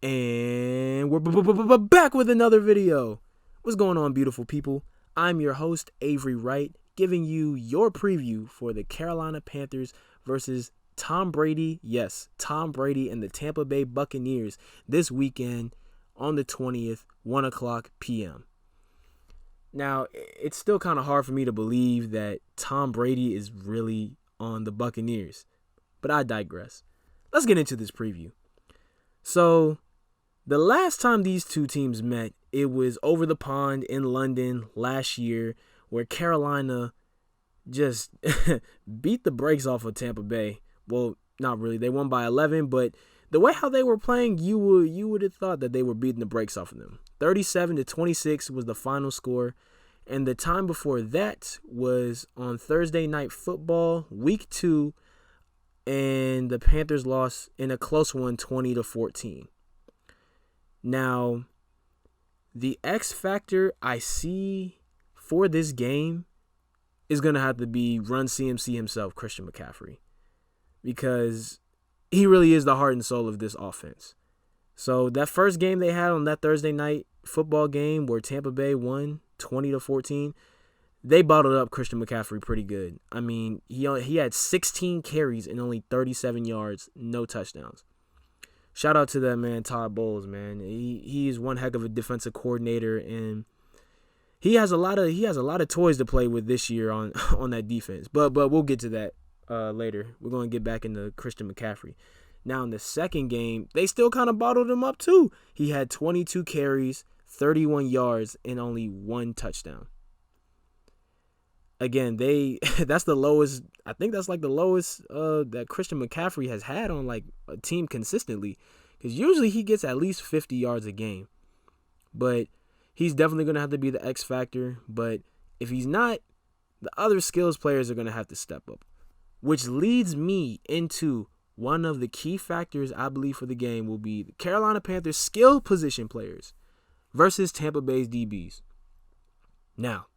And we're back with another video. What's going on, beautiful people? I'm your host, Avery Wright, giving you your preview for the Carolina Panthers versus Tom Brady. Yes, Tom Brady and the Tampa Bay Buccaneers this weekend on the 20th, 1 o'clock p.m. Now, it's still kind of hard for me to believe that Tom Brady is really on the Buccaneers, but I digress. Let's get into this preview. So, the last time these two teams met, it was over the pond in London last year, where Carolina just beat the brakes off of Tampa Bay. Well, not really. They won by 11, but the way how they were playing, you would have thought that they were beating the brakes off of them. 37-26 was the final score, and the time before that was on Thursday Night Football, Week 2, and the Panthers lost in a close one, 20-14. Now, the X factor I see for this game is going to have to be Run CMC himself, Christian McCaffrey, because he really is the heart and soul of this offense. So that first game they had on that Thursday night football game where Tampa Bay won 20-14, they bottled up Christian McCaffrey pretty good. I mean, he had 16 carries and only 37 yards, no touchdowns. Shout out to that man, Todd Bowles, man. He is one heck of a defensive coordinator, and he has a lot of toys to play with this year on that defense. But we'll get to that later. We're going to get back into Christian McCaffrey. Now, in the second game, they still kind of bottled him up too. He had 22 carries, 31 yards, and only one touchdown. Again, that's the lowest. I think that's like the lowest that Christian McCaffrey has had on like a team consistently, because usually he gets at least 50 yards a game. But he's definitely going to have to be the X factor. But if he's not, the other skills players are going to have to step up, which leads me into one of the key factors I believe for the game will be the Carolina Panthers skill position players versus Tampa Bay's DBs. Now,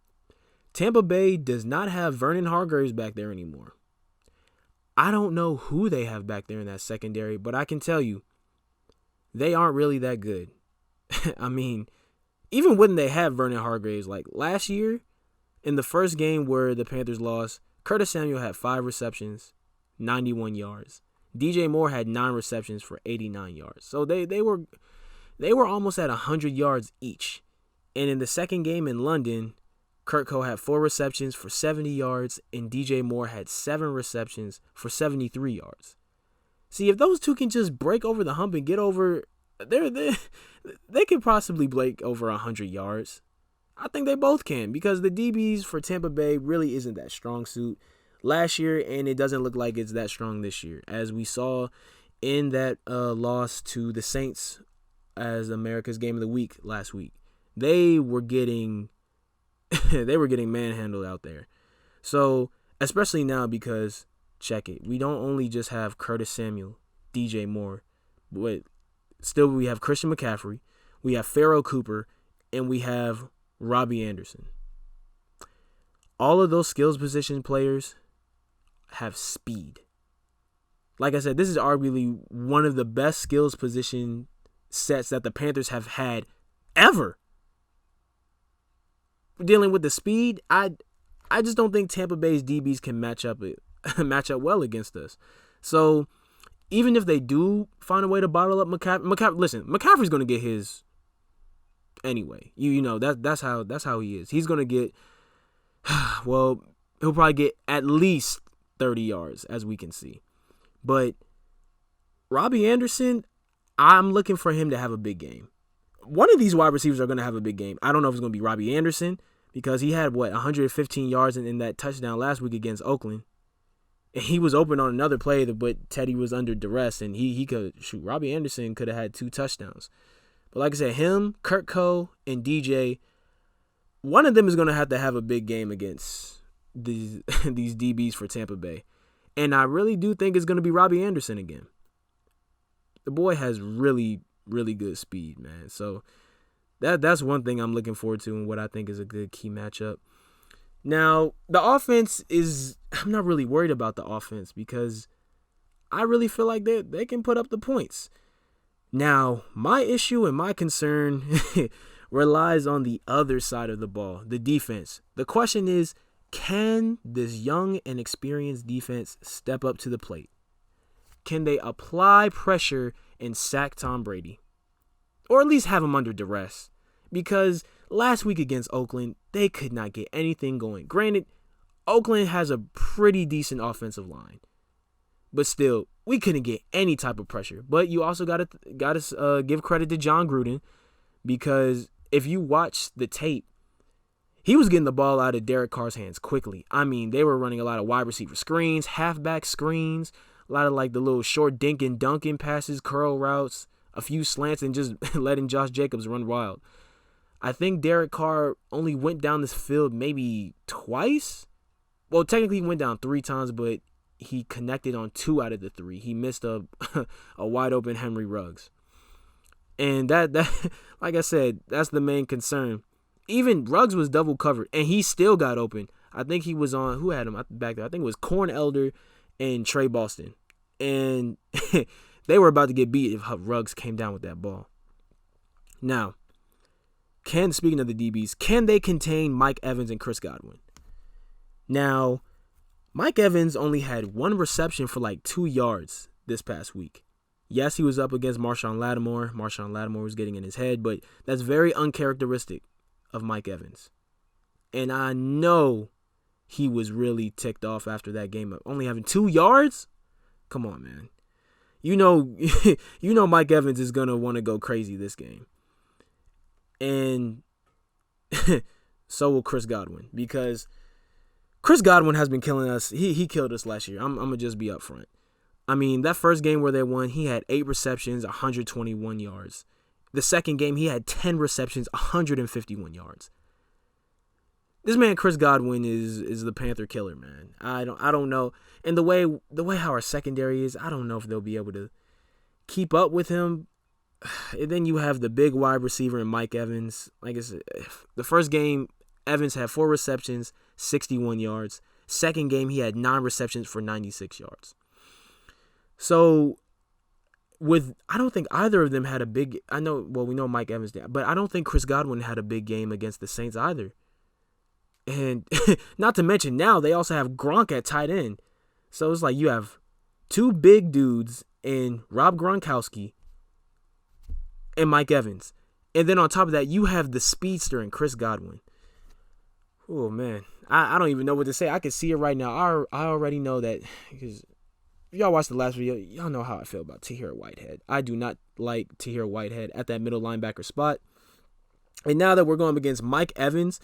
Tampa Bay does not have Vernon Hargreaves back there anymore. I don't know who they have back there in that secondary, but I can tell you, they aren't really that good. I mean, even when they have Vernon Hargreaves, like last year, in the first game where the Panthers lost, Curtis Samuel had 5 receptions, 91 yards. DJ Moore had 9 receptions for 89 yards. So they were almost at 100 yards each. And in the second game in London, Kurt Cole had 4 receptions for 70 yards, and DJ Moore had 7 receptions for 73 yards. See, if those two can just break over the hump and get over, they could possibly break over 100 yards. I think they both can, because the DBs for Tampa Bay really isn't that strong suit last year, and it doesn't look like it's that strong this year, as we saw in that loss to the Saints as America's Game of the Week last week. They were getting manhandled out there. So, especially now, because, check it, we don't only just have Curtis Samuel, DJ Moore, but still we have Christian McCaffrey, we have Pharaoh Cooper, and we have Robbie Anderson. All of those skills position players have speed. Like I said, this is arguably one of the best skills position sets that the Panthers have had ever. Dealing with the speed, I just don't think Tampa Bay's DBs can match up well against us. So even if they do find a way to bottle up McCaffrey, listen, McCaffrey's going to get his anyway. You know that's how he is. He's going to get well, he'll probably get at least 30 yards, as we can see. But Robbie Anderson, I'm looking for him to have a big game. One of these wide receivers are going to have a big game. I don't know if it's going to be Robbie Anderson, because he had, 115 yards in that touchdown last week against Oakland. And he was open on another play, but Teddy was under duress, and he could shoot. Robbie Anderson could have had 2 touchdowns. But like I said, him, Kurt Cole, and DJ, one of them is going to have a big game against these DBs for Tampa Bay. And I really do think it's going to be Robbie Anderson again. The boy has really, really good speed, man. So that's one thing I'm looking forward to and what I think is a good key matchup. Now, the offense I'm not really worried about the offense, because I really feel like they can put up the points. Now, my issue and my concern relies on the other side of the ball, the defense. The question is, can this young and experienced defense step up to the plate? Can they apply pressure and sack Tom Brady? Or at least have him under duress? Because last week against Oakland, they could not get anything going. Granted, Oakland has a pretty decent offensive line. But still, we couldn't get any type of pressure. But you also got to give credit to John Gruden, because if you watch the tape, he was getting the ball out of Derek Carr's hands quickly. I mean, they were running a lot of wide receiver screens, halfback screens, a lot of like the little short dink and dunking passes, curl routes, a few slants, and just letting Josh Jacobs run wild. I think Derek Carr only went down this field maybe twice. Well, technically he went down 3 times, but he connected on 2 out of the 3. He missed a wide open Henry Ruggs. And that like I said, that's the main concern. Even Ruggs was double covered, and he still got open. I think he was on, who had him back there? I think it was Corn Elder and Trey Boston. And they were about to get beat if Ruggs came down with that ball. Now, speaking of the DBs, can they contain Mike Evans and Chris Godwin? Now, Mike Evans only had 1 reception for like 2 yards this past week. Yes, he was up against Marshawn Lattimore. Marshawn Lattimore was getting in his head, but that's very uncharacteristic of Mike Evans. And I know he was really ticked off after that game of only having 2 yards. Come on, man. You know Mike Evans is going to want to go crazy this game. And so will Chris Godwin, because Chris Godwin has been killing us. He killed us last year. I'm going to just be upfront. I mean, that first game where they won, he had 8 receptions, 121 yards. The second game, he had 10 receptions, 151 yards. This man, Chris Godwin, is the Panther killer, man. I don't know. And the way how our secondary is, I don't know if they'll be able to keep up with him. And then you have the big wide receiver in Mike Evans. Like I said, the first game, Evans had 4 receptions, 61 yards. Second game, he had 9 receptions for 96 yards. So, I don't think either of them had a big, we know Mike Evans did, but I don't think Chris Godwin had a big game against the Saints either. And not to mention, now they also have Gronk at tight end. So it's like you have 2 big dudes in Rob Gronkowski and Mike Evans. And then on top of that, you have the speedster in Chris Godwin. Oh, man. I don't even know what to say. I can see it right now. I already know that, because if y'all watched the last video, y'all know how I feel about Tahir Whitehead. I do not like Tahir Whitehead at that middle linebacker spot. And now that we're going up against Mike Evans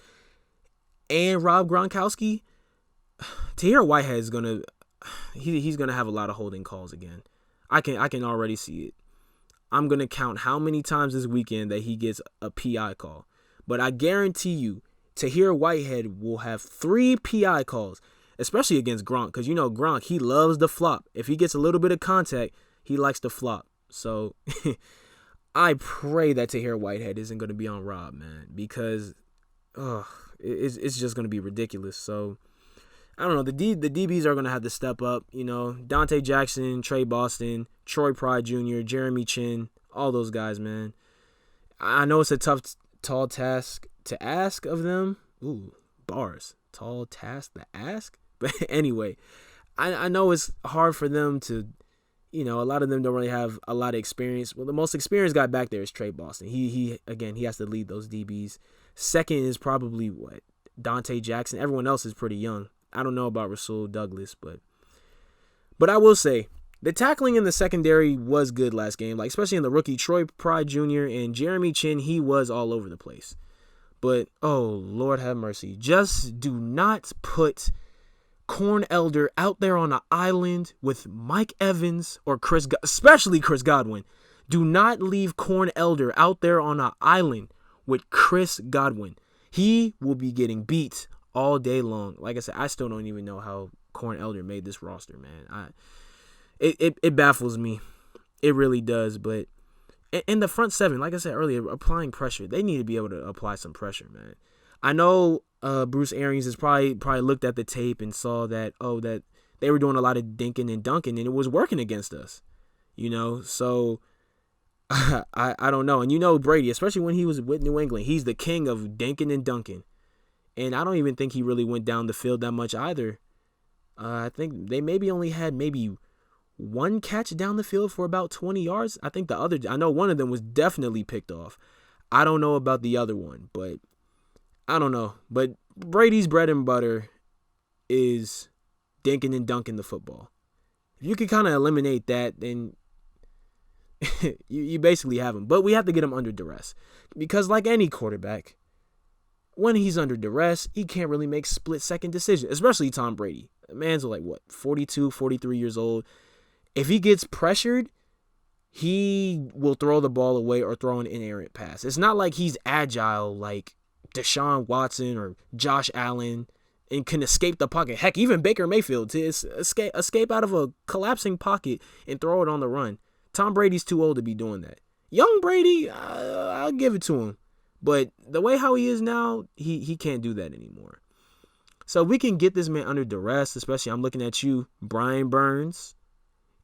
and Rob Gronkowski, Tahir Whitehead is he's gonna have a lot of holding calls again. I can already see it. I'm gonna count how many times this weekend that he gets a PI call. But I guarantee you, Tahir Whitehead will have 3 PI calls, especially against Gronk, because you know Gronk, he loves the flop. If he gets a little bit of contact, he likes to flop. So I pray that Tahir Whitehead isn't going to be on Rob, man, because it's just going to be ridiculous. So I don't know. The DBs are going to have to step up. You know, Dante Jackson, Trey Boston, Troy Pride Jr., Jeremy Chin, all those guys, man. I know it's a tall task to ask of them. Ooh, bars. Tall task to ask? But anyway, I know it's hard for them to, you know, a lot of them don't really have a lot of experience. Well, the most experienced guy back there is Trey Boston. He has to lead those DBs. Second is probably Dante Jackson. Everyone else is pretty young. I don't know about Rasul Douglas, but I will say the tackling in the secondary was good last game, like especially in the rookie Troy Pride Jr. and Jeremy Chin. He was all over the place. But, oh, Lord have mercy. Just do not put Corn Elder out there on an island with Mike Evans or especially Chris Godwin. Do not leave Corn Elder out there on an island with Chris Godwin. He will be getting beat all day long. Like I said, I still don't even know how Corn Elder made this roster, man. It baffles me. It really does, but in the front seven, like I said earlier, applying pressure. They need to be able to apply some pressure, man. I know Bruce Arians has probably looked at the tape and saw that, that they were doing a lot of dinking and dunking, and it was working against us, you know? So I don't know. And you know Brady, especially when he was with New England, he's the king of dinking and dunking. And I don't even think he really went down the field that much either. I think they maybe only had maybe one catch down the field for about 20 yards. I know one of them was definitely picked off. I don't know about the other one, but I don't know. But Brady's bread and butter is dinking and dunking the football. If you could kind of eliminate that, then you basically have him. But we have to get him under duress. Because like any quarterback, when he's under duress, he can't really make split-second decisions, especially Tom Brady. The man's like, 42, 43 years old. If he gets pressured, he will throw the ball away or throw an inerrant pass. It's not like he's agile like Deshaun Watson or Josh Allen and can escape the pocket. Heck, even Baker Mayfield to escape out of a collapsing pocket and throw it on the run. Tom Brady's too old to be doing that. Young Brady, I'll give it to him. But the way how he is now, he can't do that anymore. So we can get this man under duress, especially I'm looking at you, Brian Burns,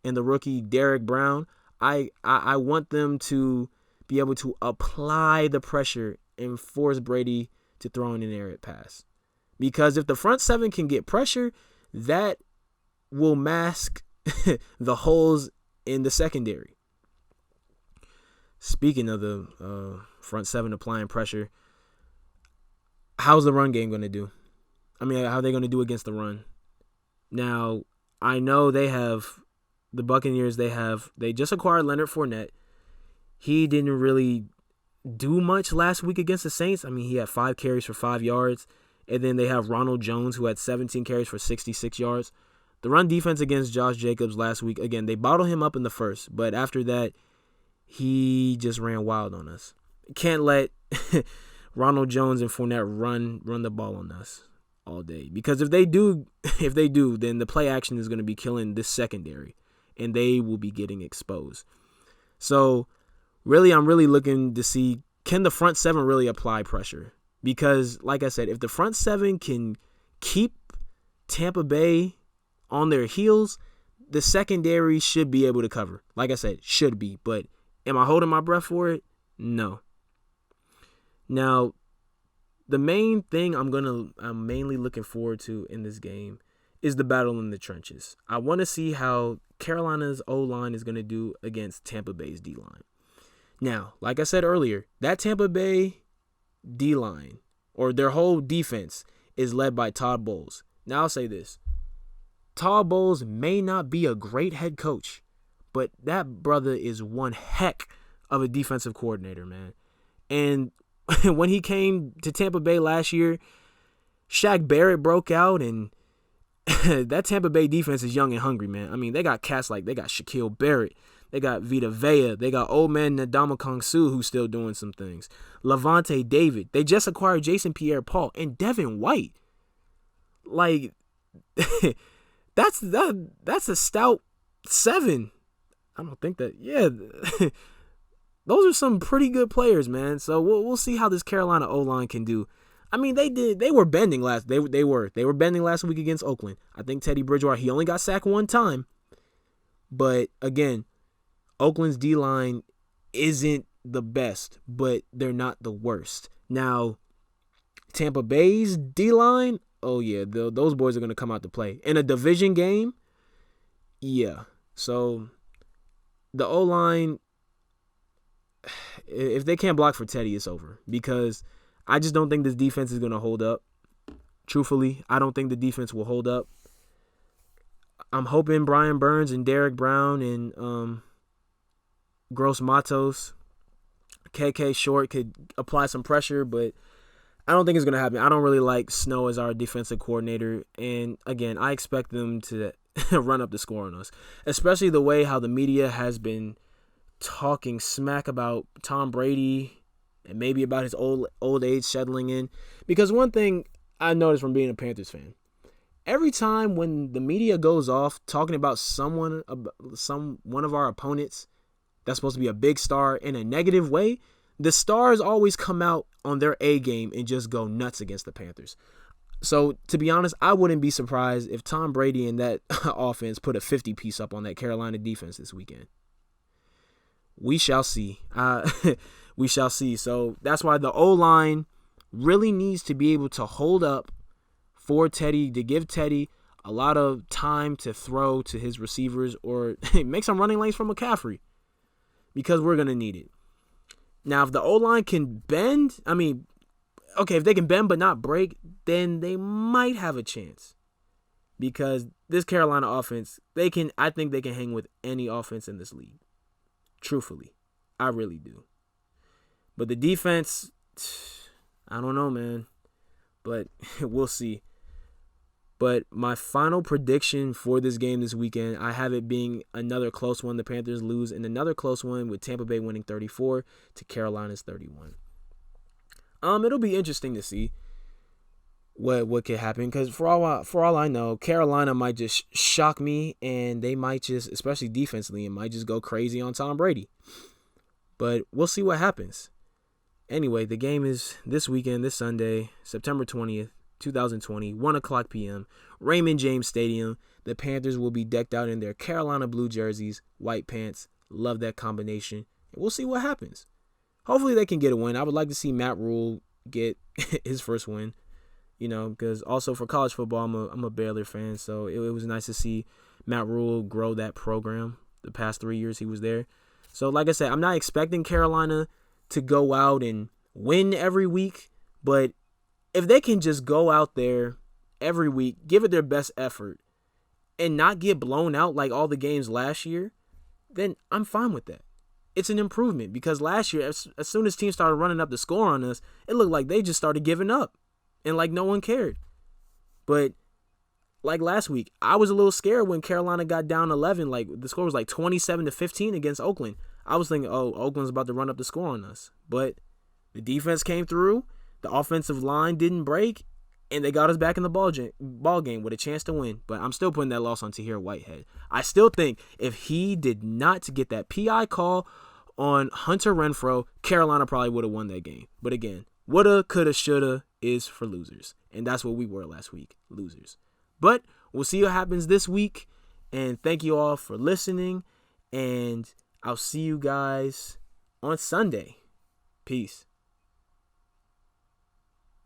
and the rookie Derek Brown. I want them to be able to apply the pressure and force Brady to throw an inerrant pass. Because if the front seven can get pressure, that will mask the holes in the secondary. Speaking of the front seven applying pressure, how's the run game going to do? I mean, how are they going to do against the run? Now, I know the Buccaneers, they just acquired Leonard Fournette. He didn't really do much last week against the Saints. I mean, he had 5 carries for 5 yards. And then they have Ronald Jones, who had 17 carries for 66 yards. The run defense against Josh Jacobs last week, again, they bottled him up in the first. But after that, he just ran wild on us. Can't let Ronald Jones and Fournette run the ball on us all day. Because if they do, then the play action is going to be killing this secondary. And they will be getting exposed. So, really, I'm really looking to see, can the front seven really apply pressure? Because, like I said, if the front seven can keep Tampa Bay on their heels, the secondary should be able to cover. Like I said, should be. But am I holding my breath for it? No. Now, the main thing I'm mainly looking forward to in this game is the battle in the trenches. I want to see how Carolina's O-line is going to do against Tampa Bay's D-line. Now, like I said earlier, that Tampa Bay D-line, or their whole defense, is led by Todd Bowles. Now, I'll say this. Todd Bowles may not be a great head coach, but that brother is one heck of a defensive coordinator, man. And when he came to Tampa Bay last year, Shaq Barrett broke out, and that Tampa Bay defense is young and hungry, man. I mean, they got cats like, they got Shaquille Barrett, they got Vita Vea, they got old man Ndamukong Suh, who's still doing some things. Levante David. They just acquired Jason Pierre-Paul and Devin White. Like, that's a stout 7. I don't think that. Yeah, those are some pretty good players, man. So we'll see how this Carolina O-line can do. I mean, they were bending last. They were bending last week against Oakland. I think Teddy Bridgewater, he only got sacked one time. But again, Oakland's D-line isn't the best, but they're not the worst. Now, Tampa Bay's D-line, oh yeah, those boys are going to come out to play. In a division game, yeah. So, the O-line, if they can't block for Teddy, it's over. Because I just don't think this defense is going to hold up. Truthfully, I don't think the defense will hold up. I'm hoping Brian Burns and Derek Brown and Gross Matos, KK Short could apply some pressure, but I don't think it's going to happen. I don't really like Snow as our defensive coordinator, and again, I expect them to run up the score on us, especially the way how the media has been talking smack about Tom Brady and maybe about his old age settling in. Because one thing I noticed from being a Panthers fan, every time when the media goes off talking about one of our opponents that's supposed to be a big star in a negative way, the stars always come out on their A game and just go nuts against the Panthers. So, to be honest, I wouldn't be surprised if Tom Brady and that offense put a 50-piece up on that Carolina defense this weekend. we shall see. We shall see. So that's why the O-line really needs to be able to hold up for Teddy, to give Teddy a lot of time to throw to his receivers or make some running lanes from McCaffrey, because we're going to need it. Now, if the O-line can bend, if they can bend but not break, then they might have a chance. Because this Carolina offense, I think they can hang with any offense in this league. Truthfully. I really do. But the defense, I don't know, man. But we'll see. But my final prediction for this game this weekend, I have it being another close one. The Panthers lose, and another close one with Tampa Bay winning 34 to Carolina's 31. It'll be interesting to see what could happen, because for all I know, Carolina might just shock me, and they might just, especially defensively, it might just go crazy on Tom Brady. But we'll see what happens. Anyway, the game is this weekend, this Sunday, September 20th. 2020, 1 o'clock p.m., Raymond James Stadium. The Panthers will be decked out in their Carolina blue jerseys, white pants. Love that combination. And we'll see what happens. Hopefully they can get a win. I would like to see Matt Rule get his first win, because also for college football, I'm a Baylor fan, so it was nice to see Matt Rule grow that program the past 3 years he was there. So like I said, I'm not expecting Carolina to go out and win every week, but if they can just go out there every week, give it their best effort, and not get blown out like all the games last year, then I'm fine with that. It's an improvement, because last year, as soon as teams started running up the score on us, it looked like they just started giving up, and like no one cared. But like last week, I was a little scared when Carolina got down 11. Like the score was like 27-15 against Oakland. I was thinking, Oakland's about to run up the score on us. But the defense came through. The offensive line didn't break, and they got us back in the ball game with a chance to win. But I'm still putting that loss on Tahir Whitehead. I still think if he did not get that PI call on Hunter Renfrow, Carolina probably would have won that game. But again, woulda, coulda, shoulda is for losers. And that's what we were last week, losers. But we'll see what happens this week. And thank you all for listening. And I'll see you guys on Sunday. Peace.